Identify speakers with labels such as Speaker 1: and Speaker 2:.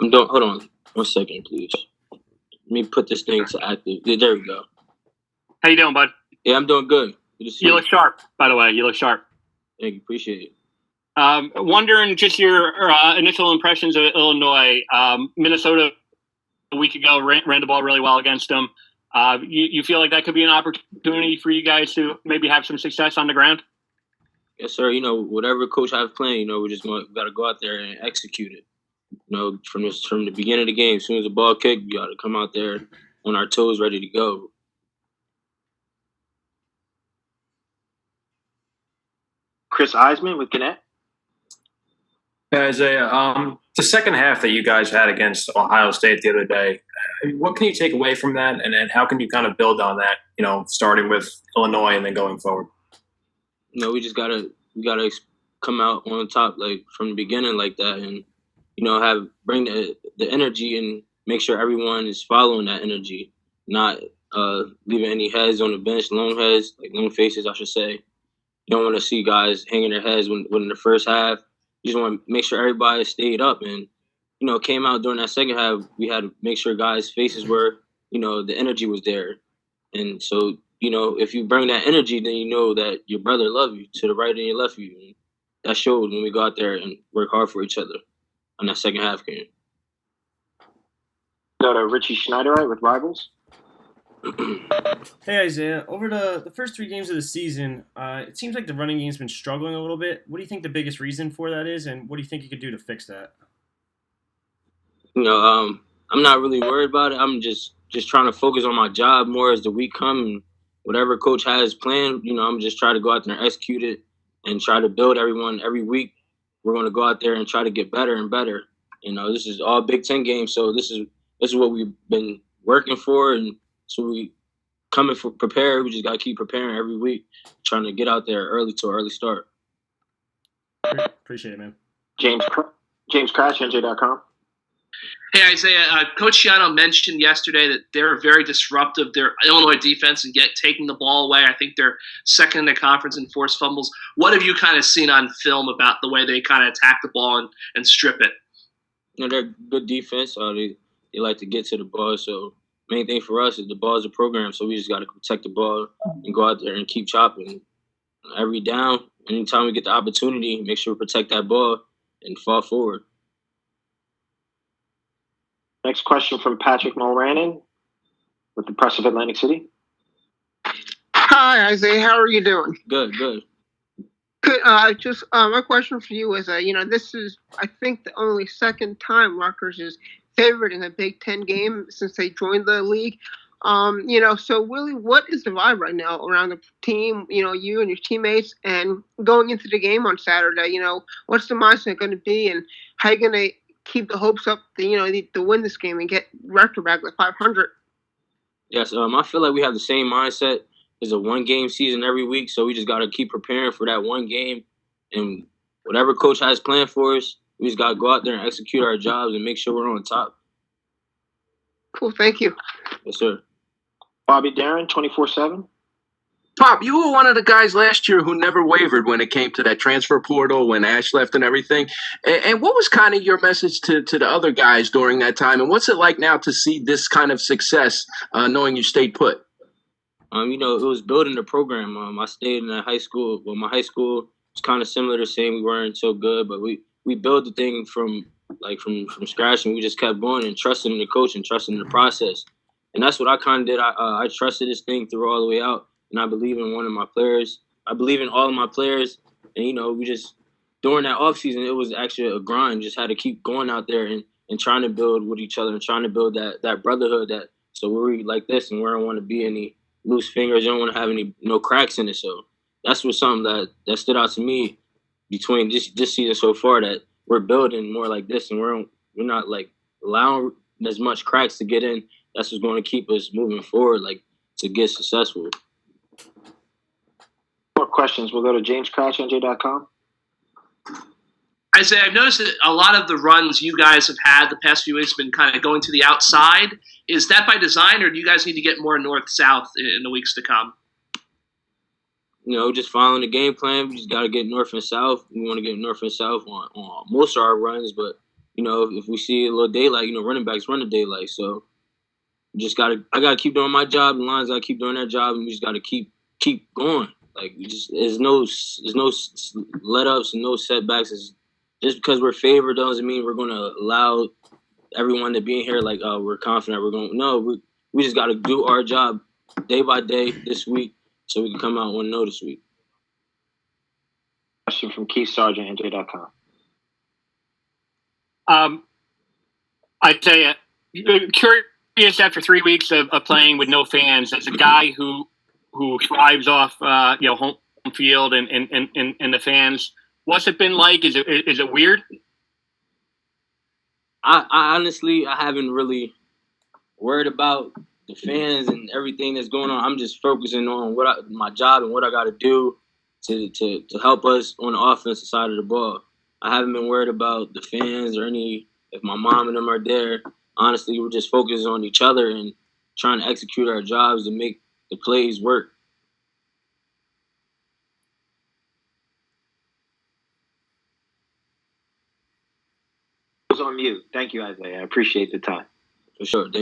Speaker 1: I'm doing. Hold on, 1 second, please. Let me put this thing to active. Yeah, there we go.
Speaker 2: How you doing, bud?
Speaker 1: Yeah, I'm doing good. Good to see
Speaker 2: You look sharp, by the way. You look sharp.
Speaker 1: Thank you. Appreciate it.
Speaker 2: Wondering just your initial impressions of Illinois. Minnesota a week ago ran the ball really well against them. You feel like that could be an opportunity for you guys to maybe have some success on the ground?
Speaker 1: Yes, sir. Whatever coach has playing, we just got to go out there and execute it. From the beginning of the game, as soon as the ball kicked, we got to come out there on our toes, ready to go.
Speaker 3: Chris Eisman with Gannett.
Speaker 4: Isaiah, the second half that you guys had against Ohio State the other day, what can you take away from that, and how can you kind of build on that, starting with Illinois and then going forward?
Speaker 1: We just gotta come out on top from the beginning like that, and bring the energy and make sure everyone is following that energy, not leaving any heads on the bench, lone faces, I should say. You don't want to see guys hanging their heads when in the first half. You just want to make sure everybody stayed up and, came out during that second half. We had to make sure guys' faces were, the energy was there. And so, if you bring that energy, then you know that your brother loves you to the right and your left of you. And that showed when we go out there and work hard for each other on that second half game.
Speaker 3: Go to Richie Schneiderite with Rivals.
Speaker 5: Hey, Isaiah. Over the first 3 games of the season, it seems like the running game's been struggling a little bit. What do you think the biggest reason for that is, and what do you think you could do to fix that?
Speaker 1: I'm not really worried about it. I'm just trying to focus on my job more as the week comes. And whatever coach has planned, I'm just trying to go out there and execute it and try to build everyone every week. We're going to go out there and try to get better and better. This is all Big Ten games, so this is what we've been working for, and so we coming for prepared. We just got to keep preparing every week, trying to get out there early to an early start.
Speaker 5: Appreciate it, man.
Speaker 3: James Crash, NJ.com.
Speaker 6: Hey, Isaiah, Coach Shiano mentioned yesterday that they're very disruptive, their Illinois defense, and taking the ball away. I think they're second in the conference in forced fumbles. What have you kind of seen on film about the way they kind of attack the ball and strip it?
Speaker 1: They're good defense. They like to get to the ball. So main thing for us is the ball is a program. So we just got to protect the ball and go out there and keep chopping. Every down, anytime we get the opportunity, make sure we protect that ball and fall forward.
Speaker 3: Next question from Patrick Mulranen with the Press of Atlantic City.
Speaker 7: Hi, Isaiah. How are you doing?
Speaker 1: Good.
Speaker 7: Good. My question for you is, this is, I think, the only second time Rutgers is favored in a Big Ten game since they joined the league. So really, what is the vibe right now around the team, you and your teammates, and going into the game on Saturday, what's the mindset going to be, and how are you going to keep the hopes up to win this game and get Rutgers back like 500?
Speaker 1: Yes, I feel like we have the same mindset. It's a 1-game season every week, so we just got to keep preparing for that one game. And whatever coach has planned for us, we just got to go out there and execute our jobs and make sure we're on top.
Speaker 7: Cool, thank you.
Speaker 1: Yes, sir.
Speaker 3: Bobby Darren, 24/7.
Speaker 8: Pop, you were one of the guys last year who never wavered when it came to that transfer portal, when Ash left and everything. And what was kind of your message to the other guys during that time? And what's it like now to see this kind of success, knowing you stayed put?
Speaker 1: It was building the program. I stayed in a high school. Well, my high school was kind of similar to saying we weren't so good, but we built the thing from scratch, and we just kept going and trusting in the coach and trusting in the process. And that's what I kind of did. I trusted this thing through all the way out, and I believe in one of my players. I believe in all of my players, and we just during that offseason, it was actually a grind. Just had to keep going out there and trying to build with each other and trying to build that brotherhood. So we're like this, and we don't want to be any loose fingers. You don't want to have no cracks in it. So that's what something that stood out to me between this season so far, that we're building more like this, and we're not like allowing as much cracks to get in. That's what's going to keep us moving forward, to get successful.
Speaker 3: More questions. We'll go to JamesCratchNJ.com.
Speaker 6: Isaiah, I've noticed that a lot of the runs you guys have had the past few weeks have been kind of going to the outside. Is that by design, or do you guys need to get more north-south in the weeks to come?
Speaker 1: Just following the game plan. We just got to get north and south. We want to get north and south on most of our runs, but if we see a little daylight, running backs run the daylight. So I gotta keep doing my job, and lines gotta keep doing their job, and we just gotta keep going. Like there's no let ups and no setbacks. Just because we're favored doesn't mean we're gonna allow everyone to be in here like, oh, we're confident we're going. No, we just gotta do our job day by day this week, so we can come out 1-0 this week.
Speaker 3: Question from Keith Sargent, NJ.com.
Speaker 2: Isaiah, curious after 3 weeks of playing with no fans, as a guy who thrives off home field and the fans, what's it been like? Is it weird?
Speaker 1: I honestly haven't really worried about the fans and everything that's going on. I'm just focusing on my job and what I got to do to help us on the offensive side of the ball. I haven't been worried about the fans or if my mom and them are there. Honestly, we're just focused on each other and trying to execute our jobs and make the plays work.
Speaker 3: I was on mute. Thank you, Isaiah. I appreciate the time.
Speaker 1: For sure.